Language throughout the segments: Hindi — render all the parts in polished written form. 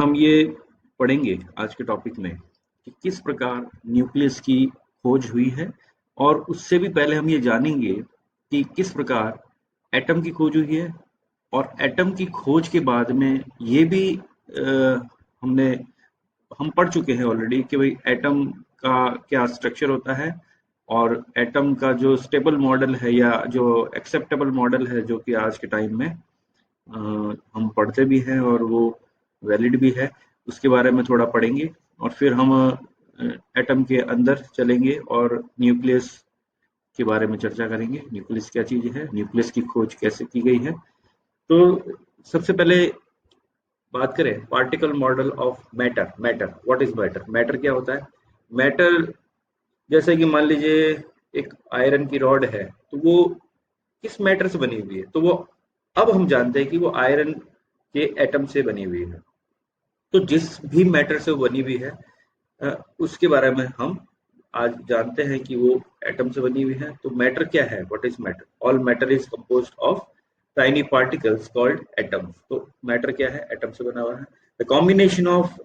हम ये पढ़ेंगे आज के टॉपिक में कि किस प्रकार न्यूक्लियस की खोज हुई है, और उससे भी पहले हम ये जानेंगे कि किस प्रकार एटम की खोज हुई है। और एटम की खोज के बाद में ये भी हमने हम पढ़ चुके हैं ऑलरेडी कि भाई एटम का क्या स्ट्रक्चर होता है, और एटम का जो स्टेबल मॉडल है या जो एक्सेप्टेबल मॉडल है, जो कि आज के टाइम में हम पढ़ते भी हैं और वो वैलिड भी है, उसके बारे में थोड़ा पढ़ेंगे। और फिर हम एटम के अंदर चलेंगे और न्यूक्लियस के बारे में चर्चा करेंगे। न्यूक्लियस क्या चीज़ है, न्यूक्लियस की खोज कैसे की गई है। तो सबसे पहले बात करें particle model of matter. Matter, what is matter? Matter क्या होता है? मैटर, जैसे कि मान लीजिए एक आयरन की रॉड है, तो वो किस मैटर से बनी हुई है? तो वो अब हम जानते हैं कि वो आयरन के एटम से बनी हुई है। तो जिस भी मैटर से वो बनी हुई है, उसके बारे में हम आज जानते हैं कि वो एटम से बनी हुई है। तो मैटर क्या है? What is matter? All matter is composed of tiny particles called atoms. तो मैटर क्या है? एटम से बना हुआ है। The combination of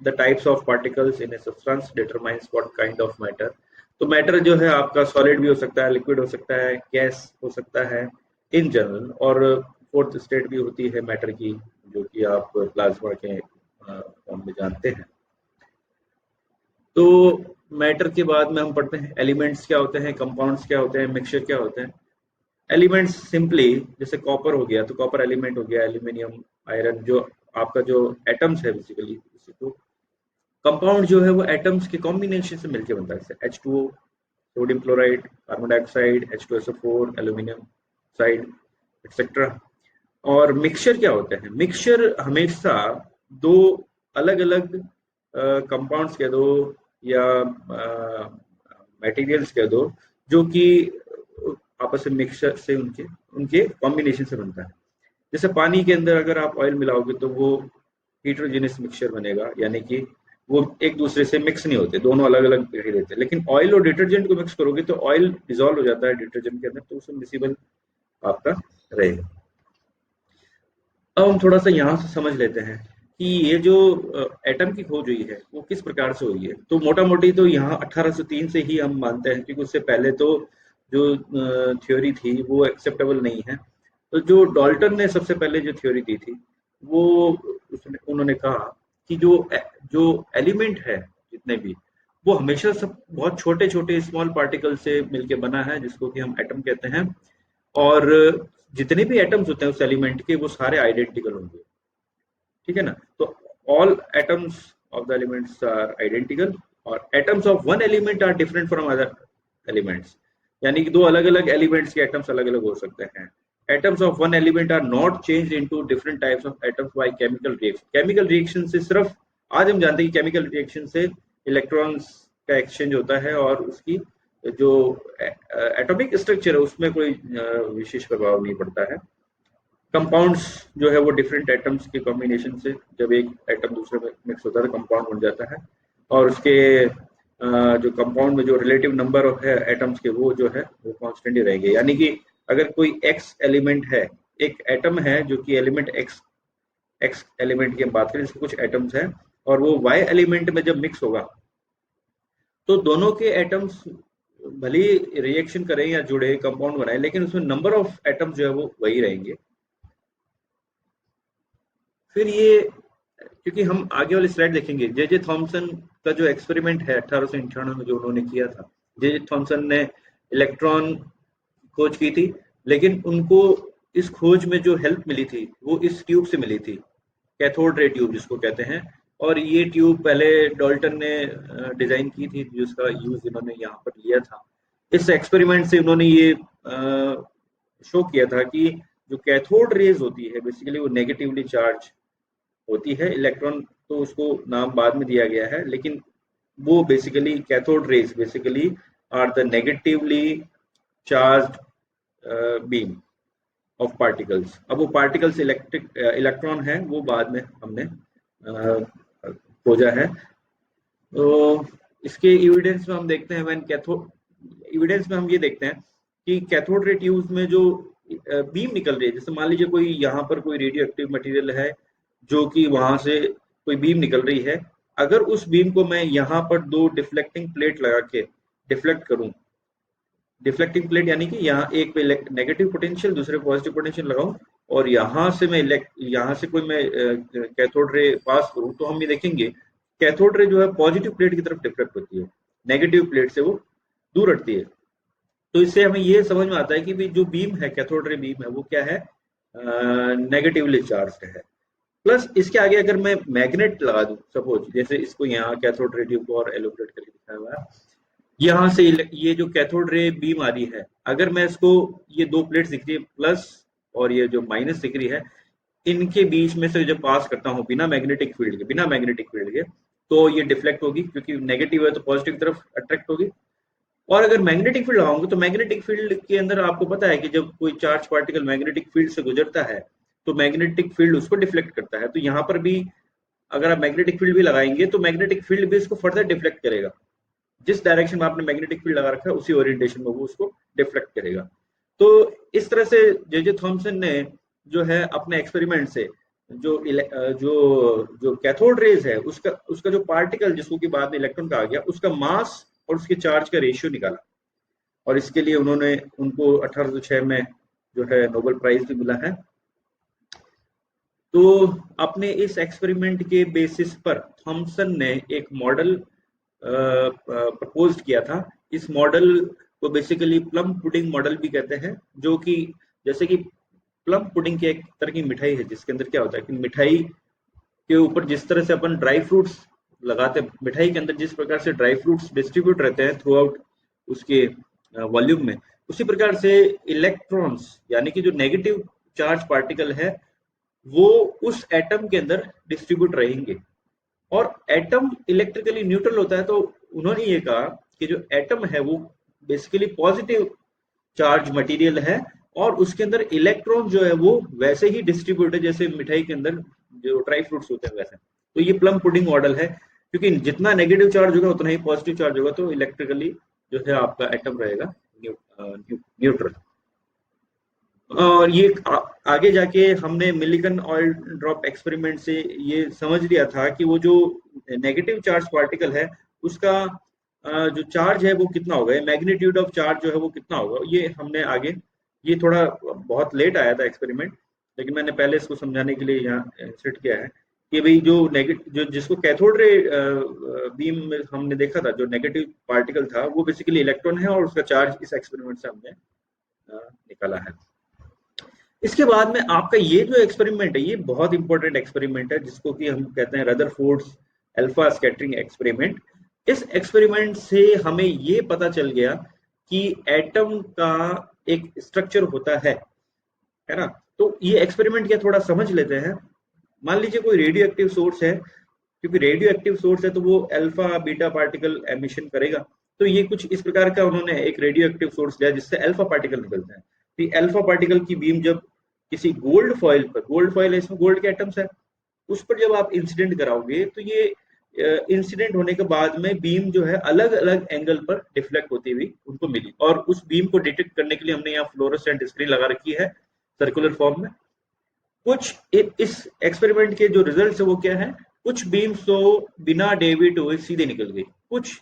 the types of particles in a substance determines what kind of matter. तो मैटर जो है आपका सॉलिड भी हो सकता है, लिक्विड हो सकता है, गैस हो सकता है इन जनरल। और फोर्थ स्टेट भी होती है मैटर की, जो कि आप प्लाज्मा के फॉर्म में जानते हैं। तो मैटर के बाद में हम पढ़ते हैं एलिमेंट्स क्या होते हैं, कंपाउंड्स क्या होते हैं, मिक्सचर क्या होते हैं। एलिमेंट्स सिंपली जैसे कॉपर हो गया, तो कॉपर एलिमेंट हो गया, एल्यूमिनियम, आयरन, जो आपका जो एटम्स है बेसिकली। तो कंपाउंड जो है वो एटम्स के कॉम्बिनेशन से मिलकर बनता है, जैसे H2O, sodium chloride, carbon dioxide, H2SO4, aluminium side, etcetera. और मिक्सचर क्या होते हैं? मिक्सचर हमेशा दो अलग अलग कंपाउंड्स कह दो या मटेरियल्स कह दो, जो कि आपस में मिक्सचर से उनके उनके कॉम्बिनेशन से बनता है। जैसे पानी के अंदर अगर आप ऑयल मिलाओगे तो वो हीट्रोजीनियस मिक्सचर बनेगा, यानी कि वो एक दूसरे से मिक्स नहीं होते, दोनों अलग अलग दिखाई देते हैं। लेकिन ऑयल और डिटर्जेंट को मिक्स करोगे तो ऑयल डिजोल्व हो जाता है डिटर्जेंट के अंदर, तो उसमें मिसिबल आपका रहेगा। अब हम थोड़ा सा यहाँ से समझ लेते हैं कि ये जो एटम की खोज हुई है वो किस प्रकार से हुई है। तो मोटा मोटी तो यहाँ 1803 से ही हम मानते हैं, क्योंकि उससे पहले तो जो थ्योरी थी वो एक्सेप्टेबल नहीं है। तो जो डाल्टन ने सबसे पहले जो थ्योरी दी थी, वो उन्होंने कहा कि जो एलिमेंट है जितने भी, वो हमेशा सब बहुत छोटे छोटे स्मॉल पार्टिकल से मिलके बना है, जिसको कि हम एटम कहते हैं। और जितने भी एटम्स होते हैं उस एलिमेंट के, वो सारे आइडेंटिकल होंगे। ठीक है ना? तो all atoms of the elements are identical, और atoms of one element are different from other elements. यानी कि दो अलग अलग एलिमेंट्स के एटम्स अलग अलग हो सकते हैं। Atoms of one element are not changed into different types of atoms by chemical reaction. Chemical reaction से सिर्फ आज हम जानते हैं कि केमिकल रिएक्शन से इलेक्ट्रॉन्स का एक्सचेंज होता है, और उसकी जो एटॉमिक स्ट्रक्चर है उसमें कोई विशेष प्रभाव नहीं पड़ता है। कंपाउंड्स जो है वो डिफरेंट एटम्स के कॉम्बिनेशन से, जब एक एटम दूसरे में मिक्स होता है तो कंपाउंड बन जाता है। और उसके जो कंपाउंड में जो रिलेटिव नंबर है एटम्स के, वो जो है वो कांस्टेंट ही रहेंगे। यानी कि अगर कोई एक्स एलिमेंट है, एक एटम है जो कि एलिमेंट एक्स, एक्स एलिमेंट की हम बात करें, जिसके कुछ एटम्स हैं, और वो वाई एलिमेंट में जब मिक्स होगा, तो दोनों के एटम्स भले रिएक्शन करें या जुड़े कंपाउंड बनाए, लेकिन उसमें नंबर ऑफ एटम्स जो है वो वही रहेंगे। फिर ये, क्योंकि हम आगे वाली स्लाइड देखेंगे, जे जे थॉमसन का जो एक्सपेरिमेंट है 1898 में जो उन्होंने किया था, जे जे थॉमसन ने इलेक्ट्रॉन खोज की थी। लेकिन उनको इस खोज में जो हेल्प मिली थी वो इस ट्यूब से मिली थी, कैथोड रे ट्यूब जिसको कहते हैं। और ये ट्यूब पहले डॉल्टन ने डिजाइन की थी, जिसका यूज इन्होंने यहाँ पर लिया था। इस एक्सपेरिमेंट से उन्होंने ये शो किया था कि जो कैथोड रेज होती है बेसिकली वो नेगेटिवली चार्ज होती है। इलेक्ट्रॉन तो उसको नाम बाद में दिया गया है, लेकिन वो basically cathode rays basically are the negatively charged beam of particles. अब वो पार्टिकल्स इलेक्ट्रॉन है, वो बाद में हमने खोजा है। तो इसके एविडेंस में हम देखते हैं, व्हेन कैथोड एविडेंस में हम ये देखते हैं कि कैथोड रे ट्यूब्स में जो बीम निकल रही है, जैसे मान लीजिए कोई यहाँ पर कोई रेडियो एक्टिव मटेरियल है जो कि वहां से कोई बीम निकल रही है, अगर उस बीम को मैं यहाँ पर दो डिफ्लेक्टिंग प्लेट लगा के डिफ्लेक्ट करूं, डिफ्लेक्टिंग प्लेट यानी कि यहाँ एक पे नेगेटिव पोटेंशियल, दूसरे पॉजिटिव पोटेंशियल लगाऊं, और यहाँ से मैं यहाँ से कोई मैं कैथोड रे पास करूं, तो हम ये देखेंगे कैथोड रे जो है पॉजिटिव प्लेट की तरफ डिफ्लेक्ट होती है, नेगेटिव प्लेट से वो दूर हटती है। तो इससे हमें ये समझ में आता है कि भी जो बीम है, कैथोड रे बीम है, वो क्या है, नेगेटिवली चार्ज है। प्लस इसके आगे अगर मैं मैग्नेट लगा दूं, सपोज जैसे इसको यहाँ कैथोड रे ट्यूब को और एलोब्रेट करके दिखाया हुआ है, यहाँ से ये जो कैथोड रे बीम आ रही है, अगर मैं इसको, ये दो प्लेट्स दिख रही है प्लस और ये जो माइनस दिख रही है, इनके बीच में से जब पास करता हूँ बिना मैग्नेटिक फील्ड के, तो ये डिफ्लेक्ट होगी, क्योंकि नेगेटिव है तो पॉजिटिव की तरफ अट्रैक्ट होगी। और अगर मैग्नेटिक फील्ड लगाऊंगे तो मैग्नेटिक फील्ड के अंदर आपको पता है कि जब कोई चार्ज पार्टिकल मैग्नेटिक फील्ड से गुजरता है तो मैग्नेटिक फील्ड उसको डिफ्लेक्ट करता है। तो यहाँ पर भी अगर आप मैग्नेटिक फील्ड भी लगाएंगे तो मैग्नेटिक फील्ड भी इसको फर्दर डिफ्लेक्ट करेगा, जिस डायरेक्शन में आपने मैग्नेटिक फील्ड लगा रखा है उसी ओरिएंटेशन में वो उसको डिफ्लेक्ट करेगा। तो इस तरह से जे थॉमसन ने जो है अपने एक्सपेरिमेंट से जो जो कैथोड रेज है उसका उसका जो पार्टिकल जिसको कि बाद में इलेक्ट्रॉन कहा गया, उसका मास और उसके चार्ज का रेशियो निकाला, और इसके लिए उन्होंने उनको 1806 में जो है नोबेल प्राइज भी मिला है। तो अपने इस एक्सपेरिमेंट के बेसिस पर थॉमसन ने एक मॉडल प्रपोज किया था। इस मॉडल को बेसिकली प्लम पुडिंग मॉडल भी कहते हैं, जो कि जैसे कि प्लम पुडिंग की एक तरह की मिठाई है, जिसके अंदर क्या होता है कि मिठाई के ऊपर जिस तरह से अपन ड्राई फ्रूट्स लगाते हैं, मिठाई के अंदर जिस प्रकार से ड्राई फ्रूट्स डिस्ट्रीब्यूट रहते हैं थ्रू आउट उसके वॉल्यूम में, उसी प्रकार से इलेक्ट्रॉन्स यानी कि जो नेगेटिव चार्ज पार्टिकल है वो उस एटम के अंदर डिस्ट्रीब्यूट रहेंगे। और एटम इलेक्ट्रिकली न्यूट्रल होता है, तो उन्होंने ये कहा कि जो एटम है वो बेसिकली पॉजिटिव चार्ज मटेरियल है, और उसके अंदर इलेक्ट्रॉन जो है वो वैसे ही डिस्ट्रीब्यूट है जैसे मिठाई के अंदर जो ड्राई फ्रूट्स होते हैं वैसे। तो ये प्लम पुडिंग मॉडल है, क्योंकि जितना नेगेटिव चार्ज होगा उतना ही पॉजिटिव चार्ज होगा, तो इलेक्ट्रिकली जो है आपका एटम रहेगा न्यूट्रल। और ये आगे जाके हमने मिलिकन ऑयल ड्रॉप एक्सपेरिमेंट से ये समझ लिया था कि वो जो नेगेटिव चार्ज पार्टिकल है उसका जो चार्ज है वो कितना होगा, मैग्नीट्यूड ऑफ चार्ज जो है वो कितना होगा, ये हमने आगे, ये थोड़ा बहुत लेट आया था एक्सपेरिमेंट, लेकिन मैंने पहले इसको समझाने के लिए यहाँ इंसर्ट किया है कि भाई जो नेगेटिव जो जिसको कैथोड रे बीम में हमने देखा था, जो नेगेटिव पार्टिकल था वो बेसिकली इलेक्ट्रॉन है, और उसका चार्ज इस एक्सपेरिमेंट से हमने निकाला है। इसके बाद में आपका ये जो एक्सपेरिमेंट है ये बहुत इंपॉर्टेंट एक्सपेरिमेंट है, जिसको कि हम कहते हैं रदरफोर्ड्स अल्फा स्कैटरिंग एक्सपेरिमेंट। इस एक्सपेरिमेंट से हमें ये पता चल गया कि एटम का एक स्ट्रक्चर होता है ना। तो ये एक्सपेरिमेंट क्या थोड़ा समझ लेते हैं। मान लीजिए कोई रेडियो एक्टिव सोर्स है, क्योंकि रेडियो एक्टिव सोर्स है तो वो अल्फा बीटा पार्टिकल एमिशन करेगा। तो ये कुछ इस प्रकार का उन्होंने एक रेडियो एक्टिव सोर्स लिया जिससे अल्फा पार्टिकल निकलते हैं। तो अल्फा पार्टिकल की बीम जब किसी गोल्ड फॉइल पर, गोल्ड फॉइल है इसमें गोल्ड के एटम्स है, उस पर जब आप इंसिडेंट कराओगे तो ये इंसिडेंट होने के बाद में बीम जो है अलग अलग एंगल पर डिफ्लेक्ट होती हुई उनको मिली, और उस बीम को डिटेक्ट करने के लिए हमने यहाँ फ्लोरोसेंट स्क्रीन लगा रखी है सर्कुलर फॉर्म में। कुछ इस एक्सपेरिमेंट के जो रिजल्ट है वो क्या है, कुछ बीम्स तो बिना डेविएट हुए सीधे निकल गई, कुछ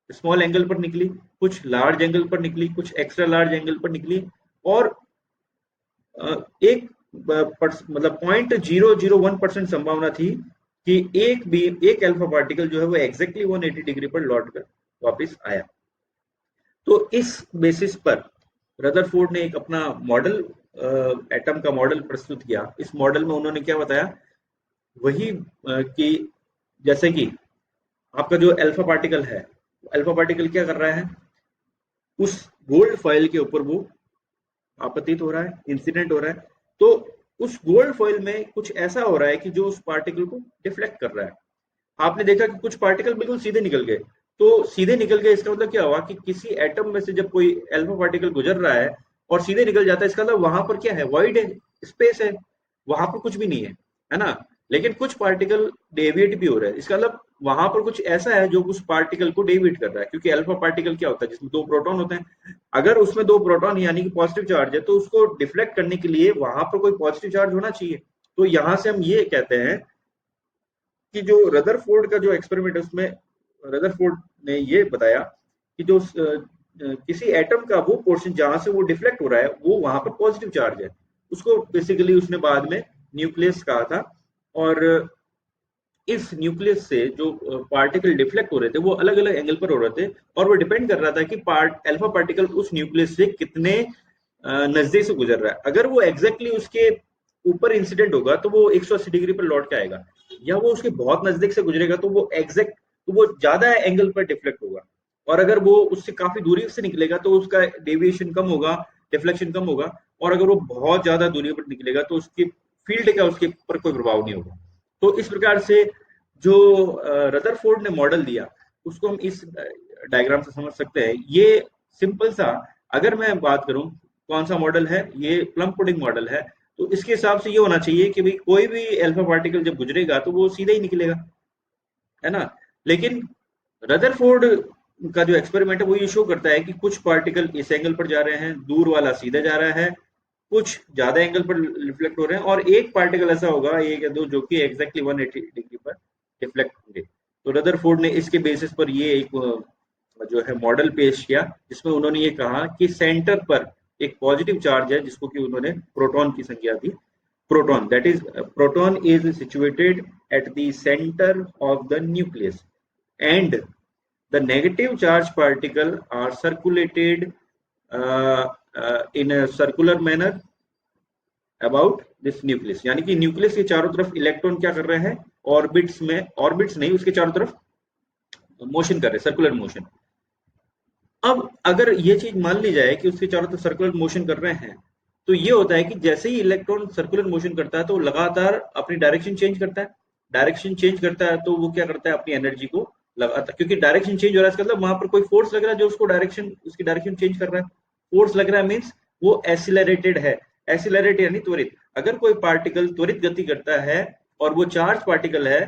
स्मॉल एंगल पर निकली, कुछ लार्ज एंगल पर निकली, कुछ एक्स्ट्रा लार्ज एंगल पर निकली, और एक मतलब 0.001% संभावना थी कि एक अल्फा पार्टिकल जो है वो एग्जैक्टली 180 डिग्री पर लौट कर वापस आया। तो इस बेसिस पर रदरफोर्ड ने एक अपना मॉडल, एटम का मॉडल प्रस्तुत किया। इस मॉडल में उन्होंने क्या बताया, वही कि जैसे कि आपका जो अल्फा पार्टिकल है, अल्फा पार्टिकल क्या कर रहा है, उस गोल्ड फॉइल के ऊपर वो आपतित हो रहा है, इंसिडेंट हो रहा है, तो उस गोल्ड फॉइल में कुछ ऐसा हो रहा है कि जो उस पार्टिकल को डिफ्लेक्ट कर रहा है। आपने देखा कि कुछ पार्टिकल बिल्कुल सीधे निकल गए, तो सीधे निकल गए इसका मतलब क्या हुआ कि किसी एटम में से जब कोई अल्फा पार्टिकल गुजर रहा है और सीधे निकल जाता है, इसका मतलब वहां पर क्या है, वॉइड है, स्पेस है, वहां पर कुछ भी नहीं है ना। लेकिन कुछ पार्टिकल डेविएट भी हो रहे हैं, इसका मतलब वहां पर कुछ ऐसा है जो उस पार्टिकल को डेविएट कर रहा है, क्योंकि अल्फा पार्टिकल क्या होता है, जिसमें दो प्रोटॉन होते हैं। अगर उसमें दो प्रोटॉन यानी कि पॉजिटिव चार्ज है, तो उसको डिफ्लेक्ट करने के लिए वहां पर कोई पॉजिटिव चार्ज होना चाहिए। तो यहां से हम ये कहते हैं कि जो रदरफोर्ड का जो एक्सपेरिमेंट है उसमें रदरफोर्ड ने ये बताया कि जो किसी एटम का वो पोर्शन जहां से वो डिफ्लेक्ट हो रहा है वो वहां पर पॉजिटिव चार्ज है। उसको बेसिकली उसने बाद में न्यूक्लियस कहा था। और इस न्यूक्लियस से जो पार्टिकल डिफ्लेक्ट हो रहे थे वो अलग अलग एंगल पर हो रहे थे, और वो डिपेंड कर रहा था कि अल्फा पार्टिकल उस न्यूक्लियस से कितने नजदीक से गुजर रहा है। अगर वो एग्जैक्टली उसके ऊपर इंसिडेंट होगा तो वो 180 डिग्री पर लौट के आएगा, या वो उसके बहुत नजदीक से गुजरेगा तो वो ज्यादा एंगल पर डिफ्लेक्ट होगा। और अगर वो उससे काफी दूरी से निकलेगा तो उसका डेविएशन कम होगा, डिफ्लेक्शन कम होगा। और अगर वो बहुत ज्यादा दूरी पर निकलेगा तो उसकी फील्ड का उसके ऊपर कोई प्रभाव नहीं होगा। तो इस प्रकार से जो रदरफोर्ड ने मॉडल दिया उसको हम इस डायग्राम से समझ सकते हैं। ये सिंपल सा, अगर मैं बात करूं कौन सा मॉडल है, ये प्लम पुडिंग मॉडल है। तो इसके हिसाब से ये होना चाहिए कि भाई कोई भी अल्फा पार्टिकल जब गुजरेगा तो वो सीधा ही निकलेगा, है ना। लेकिन रदरफोर्ड का जो एक्सपेरिमेंट है वो ये शो करता है कि कुछ पार्टिकल इस एंगल पर जा रहे हैं, दूर वाला सीधा जा रहा है, कुछ ज्यादा एंगल पर रिफ्लेक्ट हो रहे हैं, और एक पार्टिकल ऐसा होगा, एक या दो, जो कि एग्जैक्टली 180 डिग्री पर रिफ्लेक्ट होंगे। तो रदरफोर्ड ने इसके बेसिस पर ये एक जो है मॉडल पेश किया, जिसमें उन्होंने ये कहा कि सेंटर पर एक पॉजिटिव चार्ज है जिसको कि उन्होंने प्रोटॉन की संख्या दी। proton, that is proton is situated at the center of the nucleus, and the negative charge particle are circulated in a circular manner about this nucleus। यानी कि न्यूक्लियस के चारों तरफ इलेक्ट्रॉन क्या कर रहे हैं, ऑर्बिट्स में, ऑर्बिट्स नहीं, उसके चारों तरफ मोशन कर रहे हैं, सर्कुलर मोशन। अब अगर ये चीज मान ली जाए कि उसके चारों तरफ सर्कुलर मोशन कर रहे हैं, तो ये होता है कि जैसे ही इलेक्ट्रॉन सर्कुलर मोशन करता है तो लगातार अपनी डायरेक्शन चेंज करता है। डायरेक्शन चेंज करता है तो वो क्या करता है, अपनी एनर्जी को लगातार, क्योंकि डायरेक्शन चेंज हो रहा है, इसका मतलब वहां पर कोई फोर्स लग रहा है जो उसको उसकी डायरेक्शन चेंज कर रहा है। फोर्स लग रहा है मीन्स वो एसिलरेटेड है। एसिलरेट यानी त्वरित। अगर कोई पार्टिकल त्वरित गति करता है और वो चार्ज पार्टिकल है,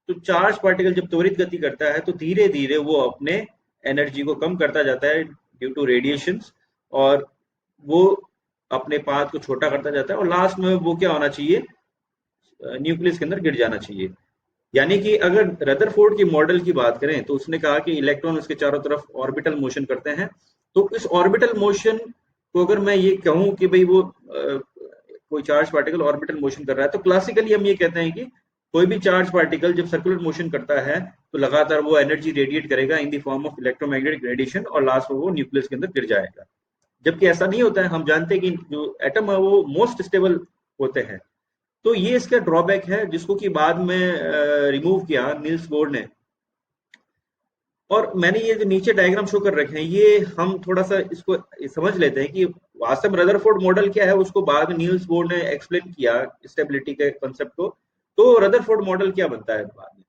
तो चार्ज पार्टिकल जब त्वरित गति करता है तो धीरे धीरे वो अपने एनर्जी को कम करता जाता है ड्यू टू रेडिएशन, और वो अपने पाथ को छोटा करता जाता है, और लास्ट में वो क्या होना चाहिए, न्यूक्लियस के अंदर गिर जाना चाहिए। यानी कि अगर रदरफोर्ड की मॉडल की बात करें तो उसने कहा कि इलेक्ट्रॉन उसके चारों तरफ ऑर्बिटल मोशन करते हैं। तो इस ऑर्बिटल मोशन को अगर मैं ये कहूं कि भाई वो कोई चार्ज पार्टिकल ऑर्बिटल मोशन कर रहा है, तो क्लासिकली हम ये कहते हैं कि कोई भी चार्ज पार्टिकल जब सर्कुलर मोशन करता है तो लगातार वो एनर्जी रेडिएट करेगा in the form of electromagnetic radiation, और लास्ट में वो न्यूक्लियस के अंदर गिर जाएगा। जबकि ऐसा नहीं होता है। हम जानते हैं कि जो एटम है वो मोस्ट स्टेबल होते हैं। तो ये इसका ड्रॉबैक है जिसको कि बाद में रिमूव किया नील्स बोर ने। और मैंने ये जो नीचे डायग्राम शो कर रखे हैं, ये हम थोड़ा सा इसको समझ लेते हैं कि वास्तव में रदरफोर्ड मॉडल क्या है। उसको बाद में नील्स बोर ने एक्सप्लेन किया स्टेबिलिटी के कंसेप्ट को। तो रदरफोर्ड मॉडल क्या बनता है बाद में,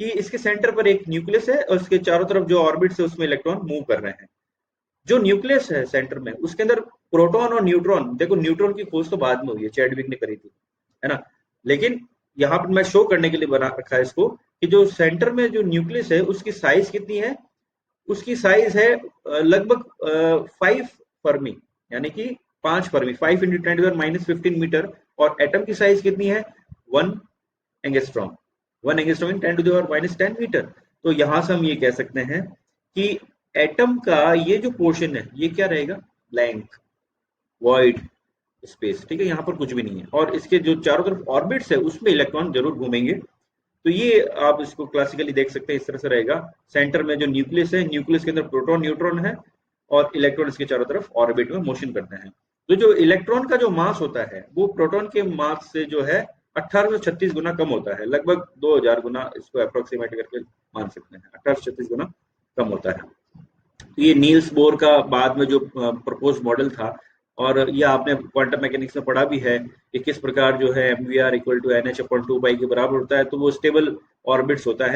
कि इसके सेंटर पर एक न्यूक्लियस है और उसके चारों तरफ जो ऑर्बिट्स है उसमें इलेक्ट्रॉन मूव कर रहे हैं। जो न्यूक्लियस है सेंटर में, उसके अंदर प्रोटॉन और न्यूट्रॉन, देखो न्यूट्रॉन की खोज तो बाद में हुई है, चैडविक ने करी थी, है ना। लेकिन यहाँ पर मैं शो करने के लिए बना रखा है इसको, कि जो सेंटर में जो न्यूक्लियस है उसकी साइज कितनी है। उसकी साइज है लगभग 5 फर्मी, यानी कि 5 फर्मी, 5 × 10⁻⁻15 मीटर। और एटम की साइज कितनी है, 1 एंगस्ट्रॉम। 1 एंगस्ट्रॉम इन 10⁻⁻10 मीटर। तो यहां से हम ये कह सकते हैं कि एटम का ये जो पोर्शन है ये क्या रहेगा, ब्लैंक, वॉइड स्पेस, ठीक है, यहाँ पर कुछ भी नहीं है। और इसके जो चारों तरफ ऑर्बिट्स है उसमें इलेक्ट्रॉन जरूर घूमेंगे। तो ये आप इसको क्लासिकली देख सकते हैं, इस तरह से रहेगा। सेंटर में जो न्यूक्लियस है, न्यूक्लियस के अंदर प्रोटॉन न्यूट्रॉन है, और इलेक्ट्रॉन इसके चारों तरफ ऑर्बिट में मोशन करते हैं। तो जो इलेक्ट्रॉन का जो मास होता है वो प्रोटॉन के मास से जो है 1836 गुना कम होता है, लगभग 2000 गुना इसको अप्रोक्सीमेट करके मान सकते हैं, 1836 गुना कम होता है। तो ये नील्स बोर का बाद में जो प्रपोज मॉडल था, और ये आपने क्वांटम मैकेनिक्स में पढ़ा भी है कि किस प्रकार जो है mvr = nh/2 पाई के बराबर होता है। तो वो स्टेबल ऑर्बिट्स होता है।